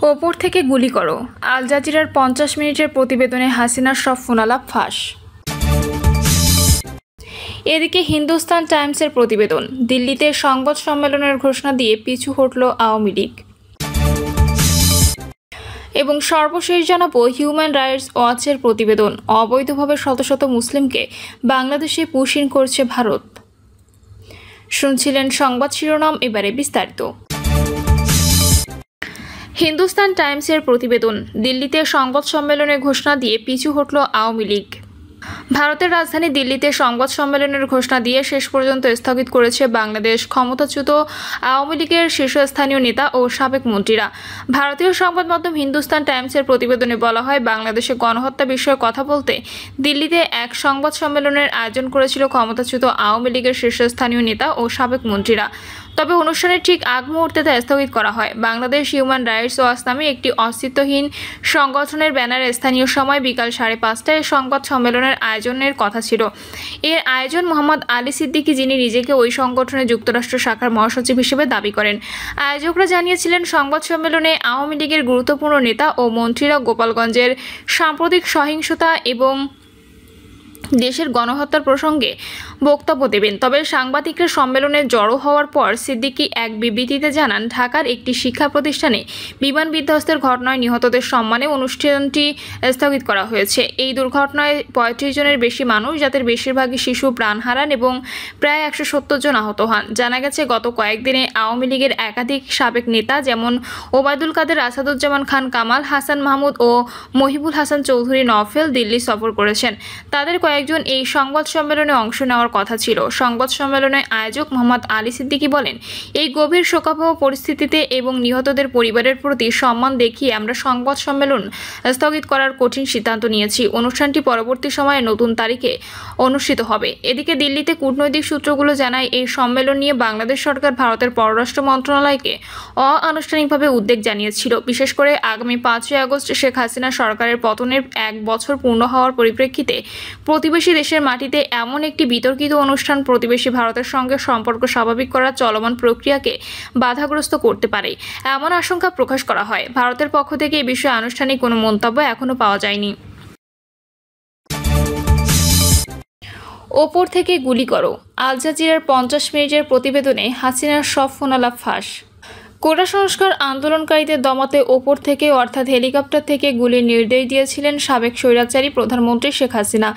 ওপর থেকে গুলি করো, আল জাজিরার 50 মিনিটের প্রতিবেদনে হাসিনার সব ফোনালাপ ফাঁস। এদিকে হিন্দুস্তান টাইমসের প্রতিবেদন, দিল্লিতে সংবাদ সম্মেলনের ঘোষণা দিয়ে পিছু হটল আওয়ামী লীগ। এবং সর্বশেষ জানাবো হিউম্যান রাইটস ওয়াচের প্রতিবেদন, অবৈধভাবে শত শত মুসলিমকে বাংলাদেশে পুশ ইন করছে ভারত। শুনছিলেন সংবাদ শিরোনাম, এবারে বিস্তারিত। হিন্দুস্তান টাইমসের প্রতিবেদন, দিল্লিতে সংবাদ সম্মেলনের ঘোষণা দিয়ে পিছু হটল আওয়ামী লীগ। ভারতের রাজধানী দিল্লিতে সংবাদ সম্মেলনের ঘোষণা দিয়ে শেষ পর্যন্ত স্থগিত করেছে বাংলাদেশ ক্ষমতাচ্যুত আওয়ামী লীগের শীর্ষস্থানীয় নেতা ও সাবেক মন্ত্রীরা। ভারতীয় সংবাদ মাধ্যম হিন্দুস্তান টাইমসের প্রতিবেদনে বলা হয়, বাংলাদেশে গণহত্যা বিষয়ে কথা বলতে দিল্লিতে এক সংবাদ সম্মেলনের আয়োজন করেছিল ক্ষমতাচ্যুত আওয়ামী লীগের শীর্ষস্থানীয় নেতা ও সাবেক মন্ত্রীরা। তবে অনুষ্ঠানের ঠিক আগ মুহূর্তে তা স্থগিত করা হয়। বাংলাদেশ হিউম্যান রাইটস ওয়াচ নামে একটি অস্তিত্বহীন সংগঠনের ব্যানারে স্থানীয় সময় বিকাল 5:30টায় সংবাদ সম্মেলনের আয়োজনের কথা ছিল। এর আয়োজন মোহাম্মদ আলী সিদ্দিকী, যিনি নিজেকে ওই সংগঠনের যুক্তরাষ্ট্র শাখার মহাসচিব হিসেবে দাবি করেন। আয়োজকরা জানিয়েছিলেন, সংবাদ সম্মেলনে আওয়ামী লীগের গুরুত্বপূর্ণ নেতা ও মন্ত্রীরা গোপালগঞ্জের সাম্প্রতিক সহিংসতা এবং দেশের গণহত্যার প্রসঙ্গে বক্তব্য দেবেন। তবে সাংবাদিকরা সম্মেলনে জড়ো হওয়ার পর সিদ্দিকী এক বিবৃতিতে জানান, ঢাকার একটি শিক্ষা প্রতিষ্ঠানে বিমান বিধ্বস্তের ঘটনায় নিহতদের সম্মানে অনুষ্ঠানটি স্থগিত করা হয়েছে। এই দুর্ঘটনায় 35 জনের বেশি মানুষ, যাদের বেশিরভাগই শিশু, প্রাণ হারান এবং প্রায় 170 জন আহত হন। জানা গেছে, গত কয়েকদিনে আওয়ামী লীগের একাধিক সাবেক নেতা যেমন ওবায়দুল কাদের, আসাদুজ্জামান খান কামাল, হাসান মাহমুদ ও মহিবুল হাসান চৌধুরী নফেল দিল্লি সফর করেছেন। তাদের কয়েকজন এই সংবাদ সম্মেলনে অংশ নেওয়ার কথা ছিল। সংবাদ সম্মেলনের আয়োজক মোহাম্মদ আলী সিদ্দিকী বলেন, এই গভীর শোকাবহ পরিস্থিতিতে এবং নিহতদের পরিবারের প্রতি সম্মান দেখিয়ে আমরা সংবাদ সম্মেলন স্থগিত করার কঠিন সিদ্ধান্ত নিয়েছি। অনুষ্ঠানটি পরবর্তী সময়ে নতুন তারিখে অনুষ্ঠিত হবে। এদিকে দিল্লিতে কূটনৈতিক সূত্রগুলো জানায়, এই সম্মেলন নিয়ে বাংলাদেশ সরকার ভারতের পররাষ্ট্র মন্ত্রণালয়কে অনানুষ্ঠানিকভাবে উদ্বেগ জানিয়েছিল। বিশেষ করে আগামী 5ই আগস্ট শেখ হাসিনা সরকারের পতনের 1 বছর পূর্ণ হওয়ার পরিপ্রেক্ষিতে প্রতিবেশী দেশের মাটিতে এমন একটি বিতর্কিত অনুষ্ঠান প্রতিবেশী ভারতের সঙ্গে সম্পর্ক স্বাভাবিক করার চলমান প্রক্রিয়াকে বাধাগ্রস্ত করতে পারে, এমন আশঙ্কা প্রকাশ করা হয়। ভারতের পক্ষ থেকে এ বিষয়ে আনুষ্ঠানিক কোনো মন্তব্য এখনো পাওয়া যায়নি। ওপর থেকে গুলি করো, আল জাজিরার 50 মিনিটের প্রতিবেদনে হাসিনার সব ফোনালাপ ফাঁস। কোটা সংস্কার আন্দোলনকারীদের দমাতে ওপর থেকে অর্থাৎ হেলিকপ্টার থেকে গুলির নির্দেশ দিয়েছিলেন সাবেক স্বৈরাচারী প্রধানমন্ত্রী শেখ হাসিনা।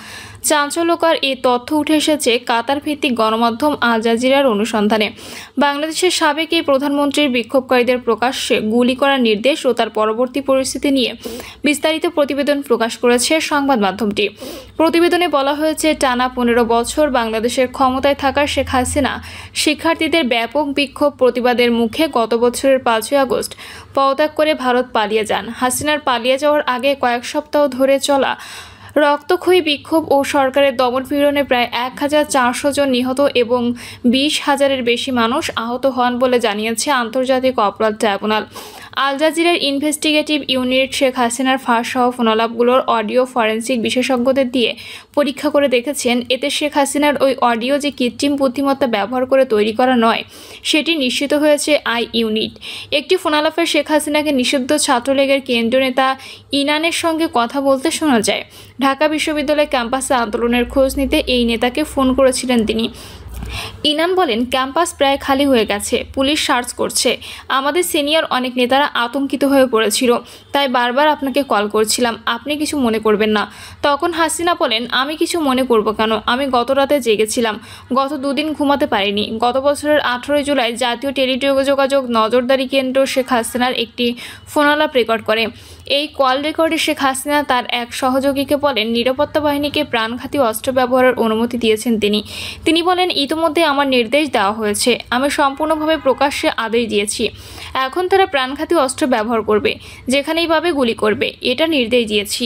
চাঞ্চল্যকর এই তথ্য উঠে এসেছে কাতার ভিত্তিক গণমাধ্যম আল জাজিরার অনুসন্ধানে। বাংলাদেশের সাবেক এই প্রধানমন্ত্রীর বিক্ষোভকারীদের প্রকাশ্যে গুলি করার নির্দেশ ও তার পরবর্তী পরিস্থিতি নিয়ে বিস্তারিত প্রতিবেদন প্রকাশ করেছে সংবাদ মাধ্যমটি। প্রতিবেদনে বলা হয়েছে, টানা 15 বছর বাংলাদেশের ক্ষমতায় থাকা শেখ হাসিনা শিক্ষার্থীদের ব্যাপক বিক্ষোভ প্রতিবাদের মুখে গত বছরের 5ই আগস্ট পদত্যাগ করে ভারত পালিয়ে যান। হাসিনার পালিয়ে যাওয়ার আগে কয়েক সপ্তাহ ধরে চলা রক্তক্ষয়ী বিক্ষোভ ও সরকারের দমনপীড়নে প্রায় 1400 জন নিহত এবং 20,000-এর বেশি মানুষ আহত হন বলে জানিয়েছে আন্তর্জাতিক অপরাধ ট্রাইব্যুনাল। আল জাজিরার ইনভেস্টিগেটিভ ইউনিট শেখ হাসিনার ফাঁস সহ ফোনালাপগুলোর অডিও ফরেন্সিক বিশেষজ্ঞদের দিয়ে পরীক্ষা করে দেখেছেন। এতে শেখ হাসিনার ওই অডিও যে কৃত্রিম বুদ্ধিমত্তা ব্যবহার করে তৈরি করা নয়, সেটি নিশ্চিত হয়েছে আই ইউনিট। একটি ফোনালাপে শেখ হাসিনাকে নিষিদ্ধ ছাত্রলীগের কেন্দ্রীয় নেতা ইনানের সঙ্গে কথা বলতে শোনা যায়। ঢাকা বিশ্ববিদ্যালয় ক্যাম্পাসে আন্দোলনের খোঁজ নিতে এই নেতাকে ফোন করেছিলেন তিনি। ইনান বলেন, ক্যাম্পাস প্রায় খালি হয়ে গেছে, পুলিশ সার্চ করছে, আমাদের সিনিয়র অনেক নেতারা আতঙ্কিত হয়ে পড়েছিল, তাই বারবার আপনাকে কল করছিলাম, আপনি কিছু মনে করবেন না। তখন হাসিনা বলেন, আমি কিছু মনে করব কেন, আমি গত রাতে জেগেছিলাম, গত 2 দিন ঘুমাতে পারিনি। গত বছরের 18 জুলাই জাতীয় টেলিযোগাযোগ নজরদারি কেন্দ্র শেখ হাসিনার একটি ফোনালাপ রেকর্ড করে। এই কল রেকর্ডে শেখ হাসিনা তার এক সহযোগীকে বলেন, নিরাপত্তা বাহিনীকে প্রাণঘাতী অস্ত্র ব্যবহারের অনুমতি দিয়েছেন তিনি বলেন, ইতিমধ্যে আমার নির্দেশ দেওয়া হয়েছে, আমি সম্পূর্ণভাবে প্রকাশ্যে আদেশ দিয়েছি, এখন তারা প্রাণঘাতী অস্ত্র ব্যবহার করবে, যেখানেই পাবে গুলি করবে, এটা নির্দেশ দিয়েছি।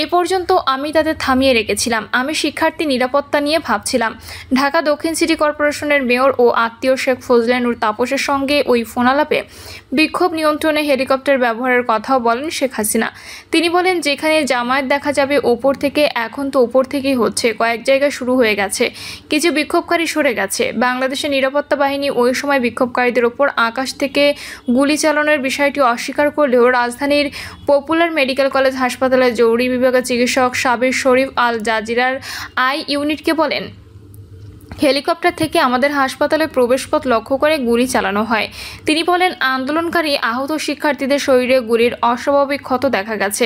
এ পর্যন্ত আমি তাদের থামিয়ে রেখেছিলাম, আমি শিক্ষার্থী নিরাপত্তা নিয়ে ভাবছিলাম। ঢাকা দক্ষিণ সিটি কর্পোরেশনের মেয়র ও আত্মীয় শেখ ফজলে নূর তাপসের সঙ্গে ওই ফোনালাপে বিক্ষোভ নিয়ন্ত্রণে হেলিকপ্টার ব্যবহারের কথাও বলেন শেখ হাসিনা। তিনি বলেন, যেখানে জামায়াত দেখা যাবে ওপর থেকে, এখন তো ওপর থেকেই হচ্ছে, কয়েক জায়গায় শুরু হয়ে গেছে, কিছু বিক্ষোভকারী সরে গেছে। বাংলাদেশের নিরাপত্তা বাহিনী ওই সময় বিক্ষোভকারীদের ওপর আকাশ থেকে গুলি চালানোর বিষয়টি অস্বীকার করলেও রাজধানীর পপুলার মেডিকেল কলেজ হাসপাতালের জরুরি বিভাগের চিকিৎসক সাবির শরীফ আল জাজিরার আই ইউনিটকে বলেন, হেলিকপ্টার থেকে আমাদের হাসপাতালে প্রবেশপথ লক্ষ্য করে গুলি চালানো হয়। তিনি বলেন, আন্দোলনকারী আহত শিক্ষার্থীদের শরীরে গুলির অস্বাভাবিক ক্ষত দেখা গেছে।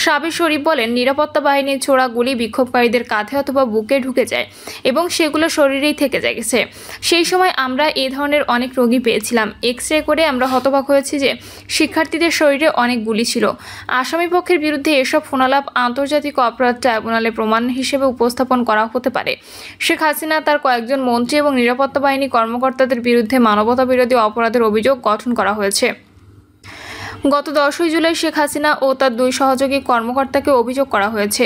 সাবির শরীফ বলেন, নিরাপত্তা বাহিনীর ছোড়া গুলি বিক্ষোভকারীদের কাঁধে অথবা বুকে ঢুকে যায় এবং সেগুলো শরীরেই থেকে গেছে। সেই সময় আমরা এই ধরনের অনেক রোগী পেয়েছিলাম। এক্স-রে করে আমরা হতবাক হয়েছি যে শিক্ষার্থীদের শরীরে অনেক গুলি ছিল। আসামিপক্ষের বিরুদ্ধে এসব ফোনালাপ আন্তর্জাতিক অপরাধ ট্রাইব্যুনালে প্রমাণ হিসেবে উপস্থাপন করা হতে পারে। শেখ হাসিনা তার কয়েকজন মন্ত্রী এবং নিরাপত্তা বাহিনী কর্মকর্তাদের বিরুদ্ধে মানবতাবিরোধী অপরাধের অভিযোগ গঠন করা হয়েছে। গত 10 জুলাই শেখ হাসিনা ও তার 2 সহযোগী কর্মকর্তাকে অভিযোগ করা হয়েছে।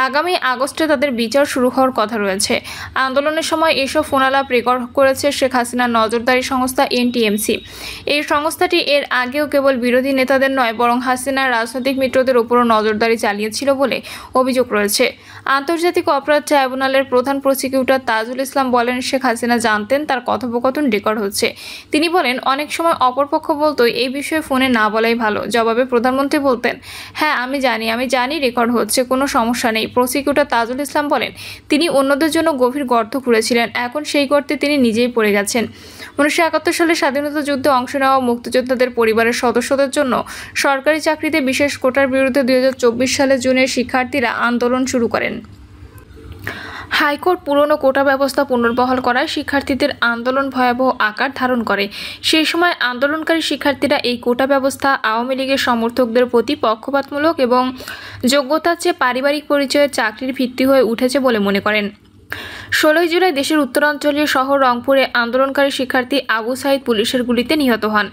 আগামী আগস্টে তাদের বিচার শুরু হওয়ার কথা রয়েছে। আন্দোলনের সময় এসব ফোনালাপ রেকর্ড করেছে শেখ হাসিনার নজরদারি সংস্থা এনটিএমসি। এই সংস্থাটি এর আগেও কেবল বিরোধী নেতাদের নয়, বরং হাসিনার রাজনৈতিক মিত্রদের উপরও নজরদারি চালিয়েছিল বলে অভিযোগ রয়েছে। আন্তর্জাতিক অপরাধ ট্রাইব্যুনালের প্রধান প্রসিকিউটর তাজুল ইসলাম বলেন, শেখ হাসিনা জানতেন তার কথোপকথন রেকর্ড হচ্ছে। তিনি বলেন, অনেক সময় অপরপক্ষ বলতো এই বিষয়ে ফোনে না বলাই ভালো। জবাবে প্রধানমন্ত্রী বলতেন, হ্যাঁ আমি জানি রেকর্ড হচ্ছে, কোনো সমস্যা নেই। প্রসিকিউটর তাজুল ইসলাম বলেন, তিনি অন্যদের জন্য গভীর গর্ত খুঁড়েছিলেন, এখন সেই গর্তে তিনি নিজেই পড়ে গেছেন। 1971 সালে স্বাধীনতা যুদ্ধে অংশ নেওয়া মুক্তিযোদ্ধাদের পরিবারের সদস্যদের জন্য সরকারি চাকরিতে বিশেষ কোটার বিরুদ্ধে 2024 সালের জুনে শিক্ষার্থীরা আন্দোলন শুরু করেন। হাইকোর্ট পুরনো কোটা ব্যবস্থা পুনর্বহাল করায় শিক্ষার্থীদের আন্দোলন ভয়াবহ আকার ধারণ করে। সেই সময় আন্দোলনকারী শিক্ষার্থীরা এই কোটা ব্যবস্থা আওয়ামী লীগের সমর্থকদের প্রতি পক্ষপাতমূলক এবং যোগ্যতার চেয়ে পারিবারিক পরিচয়ের চাকরির ভিত্তি হয়ে উঠেছে বলে মনে করেন। 16 জুলাই দেশের উত্তরাঞ্চলীয় শহর রংপুরে আন্দোলনকারী শিক্ষার্থী আবু সাইদ পুলিশের গুলিতে নিহত হন।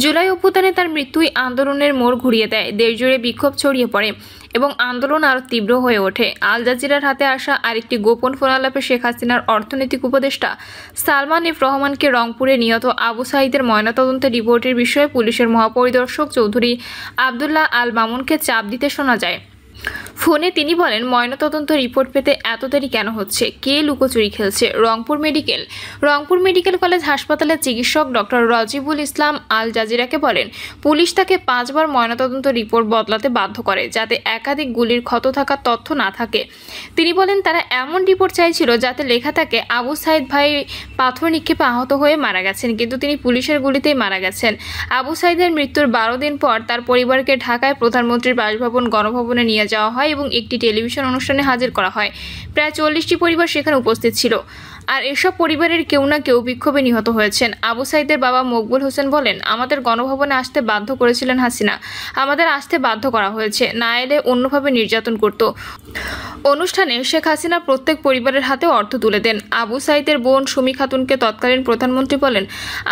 জুলাই অভ্যুত্থানে তার মৃত্যুই আন্দোলনের মোড় ঘুরিয়ে দেয়। দেশজুড়ে বিক্ষোভ ছড়িয়ে পড়ে এবং আন্দোলন আরও তীব্র হয়ে ওঠে। আল জাজিরার হাতে আসা আরেকটি গোপন ফোনালাপে শেখ হাসিনার অর্থনৈতিক উপদেষ্টা সালমান এফ রহমানকে রংপুরে নিহত আবু সাইদের ময়নাতদন্তের রিপোর্টের বিষয়ে পুলিশের মহাপরিদর্শক চৌধুরী আবদুল্লাহ আল মামুনকে চাপ দিতে শোনা যায়। ফোনে তিনি বলেন, ময়নাতদন্ত রিপোর্ট পেতে এত দেরি কেন হচ্ছে? কে লুকোচুরি খেলছে? রংপুর মেডিকেল কলেজ হাসপাতালের চিকিৎসক ডক্টর রাজিবুল ইসলাম আল জাজিরাকে বলেন, পুলিশ তাকে 5 বার ময়নাতদন্ত রিপোর্ট বদলাতে বাধ্য করে যাতে একাধিক গুলির ক্ষত থাকার তথ্য না থাকে। তিনি বলেন, তারা এমন রিপোর্ট চাইছিল যাতে লেখা থাকে আবু সাইদ ভাই পাথর নিক্ষেপে আহত হয়ে মারা গেছেন, কিন্তু তিনি পুলিশের গুলিতেই মারা গেছেন। আবু সাইদের মৃত্যুর 12 দিন পর তার পরিবারকে ঢাকায় প্রধানমন্ত্রীর বাসভবন গণভবনে নিয়ে যাওয়া হয় এবং একটি টেলিভিশন অনুষ্ঠানে হাজির করা হয়। প্রায় 40টি পরিবার সেখানে উপস্থিত ছিল। আর এসব পরিবারের কেউ না কেউ বিক্ষোভে নিহত হয়েছেন। আবু সাইদের বাবা মকবুল হোসেন বলেন, আমাদের গণভবনে আসতে বাধ্য করেছিলেন হাসিনা, আমাদের আসতে বাধ্য করা হয়েছে, না এলে অন্যভাবে নির্যাতন করত। অনুষ্ঠানে শেখ হাসিনা প্রত্যেক পরিবারের হাতে অর্থ তুলে দেন। আবু সাইদের বোন সুমি খাতুনকে তৎকালীন প্রধানমন্ত্রী বলেন,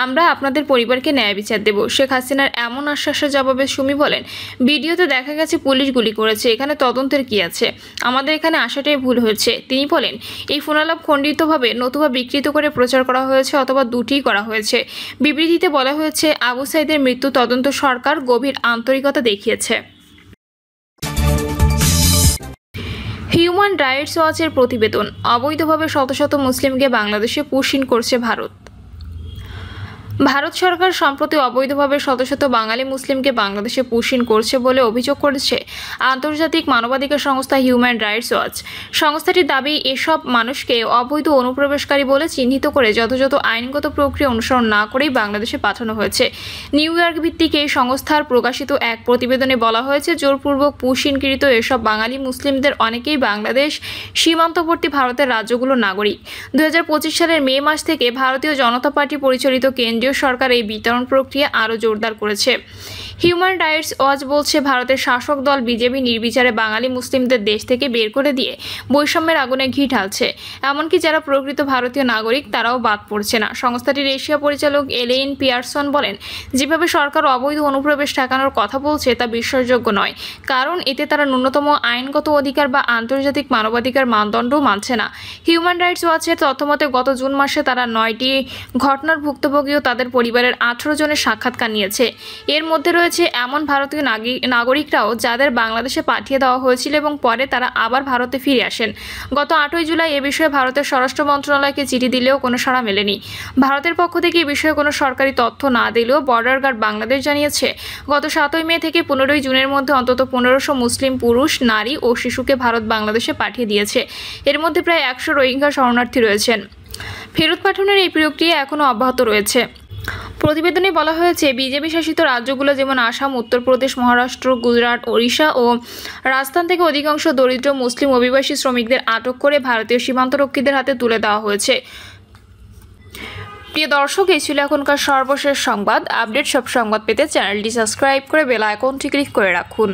আমরা আপনাদের পরিবারকে ন্যায় বিচার দেব। শেখ হাসিনার এমন আশ্বাসের জবাবে সুমি বলেন, ভিডিওতে দেখা গেছে পুলিশ গুলি করেছে, এখানে তদন্তের কি আছে? আমাদের এখানে আসাটাই ভুল হয়েছে। তিনি বলেন, এই ফোনালাপ খণ্ডিতভাবে নতুবা বিকৃত করে প্রচার করা হয়েছে অথবা দুটিই করা হয়েছে। বিবৃতিতে বলা হয়েছে, আবু সাইদের মৃত্যু তদন্ত সরকার গভীর আন্তরিকতা দেখিয়েছে। হিউম্যান রাইটস ওয়াচের প্রতিবেদন, অবৈধভাবে শত শত মুসলিমকে বাংলাদেশে পুশ ইন করছে ভারত। ভারত সরকার সম্প্রতি অবৈধভাবে শত শত বাঙালি মুসলিমকে বাংলাদেশে পুশ ইন করছে বলে অভিযোগ করেছে আন্তর্জাতিক মানবাধিকার সংস্থা হিউম্যান রাইটস ওয়াচ। সংস্থাটির দাবি, এসব মানুষকে অবৈধ অনুপ্রবেশকারী বলে চিহ্নিত করে যথাযথ আইনগত প্রক্রিয়া অনুসরণ না করেই বাংলাদেশে পাঠানো হয়েছে। নিউ ইয়র্ক ভিত্তিক এই সংস্থার প্রকাশিত এক প্রতিবেদনে বলা হয়েছে, জোরপূর্বক পুশ ইনকৃত এসব বাঙালি মুসলিমদের অনেকেই বাংলাদেশ সীমান্তবর্তী ভারতের রাজ্যগুলোর নাগরিক। 2025 সালের মে মাস থেকে ভারতীয় জনতা পার্টি পরিচালিত কেন্দ্রীয় সরকার এই বিতরণ প্রক্রিয়া আরও জোরদার করেছে। হিউম্যান রাইটস ওয়াচ বলছে, ভারতের শাসক দল বিজেপি নির্বিচারে বাঙালি মুসলিমদের দেশ থেকে বের করে দিয়ে বৈষম্যের আগুনে ঘি ঢালছে। এমনকি যারা প্রকৃত ভারতীয় নাগরিক তারাও বাদ পড়ছে না। সংস্থাটির এশিয়া পরিচালক এলেইন পিয়ারসন বলেন, যেভাবে সরকার অবৈধ অনুপ্রবেশ ঠেকানোর কথা বলছে তা বিশ্বাসযোগ্য নয়, কারণ এতে তারা ন্যূনতম আইনগত অধিকার বা আন্তর্জাতিক মানবাধিকার মানদণ্ডও মানছে না। হিউম্যান রাইটস ওয়াচের তথ্যমতে গত জুন মাসে তারা 9টি ঘটনার ভুক্তভোগী ও তাদের পরিবারের 18 জনের সাক্ষাৎকার নিয়েছে। এর মধ্যে রয়েছে রয়েছে এমন ভারতীয় নাগরিকরাও যাদের বাংলাদেশে পাঠিয়ে দেওয়া হয়েছিল এবং পরে তারা আবার ভারতে ফিরে আসেন। গত 8 জুলাই এ বিষয়ে ভারতের স্বরাষ্ট্র মন্ত্রণালয়কে চিঠি দিলেও কোনো সাড়া মেলেনি। ভারতের পক্ষ থেকে এ বিষয়ে কোনো সরকারি তথ্য না দিলেও বর্ডার গার্ড বাংলাদেশ জানিয়েছে, গত 7 মে থেকে 15 জুনের মধ্যে অন্তত 1500 মুসলিম পুরুষ, নারী ও শিশুকে ভারত বাংলাদেশে পাঠিয়ে দিয়েছে। এর মধ্যে প্রায় 100 রোহিঙ্গা শরণার্থী রয়েছেন। ফেরত পাঠানোর এই প্রক্রিয়া এখনও অব্যাহত রয়েছে। প্রতিবেদনে বলা হয়েছে, বিজেপি শাসিত রাজ্যগুলো যেমন আসাম, উত্তরপ্রদেশ, মহারাষ্ট্র, গুজরাট, ওড়িশা ও রাজস্থান থেকে অধিকাংশ দরিদ্র মুসলিম অভিবাসী শ্রমিকদের আটক করে ভারতীয় সীমান্তরক্ষীদের হাতে তুলে দেওয়া হয়েছে। প্রিয় দর্শক, এই ছিল এখনকার সর্বশেষ সংবাদ। আপডেট সব সংবাদ পেতে চ্যানেলটি সাবস্ক্রাইব করে বেল আইকনটি ক্লিক করে রাখুন।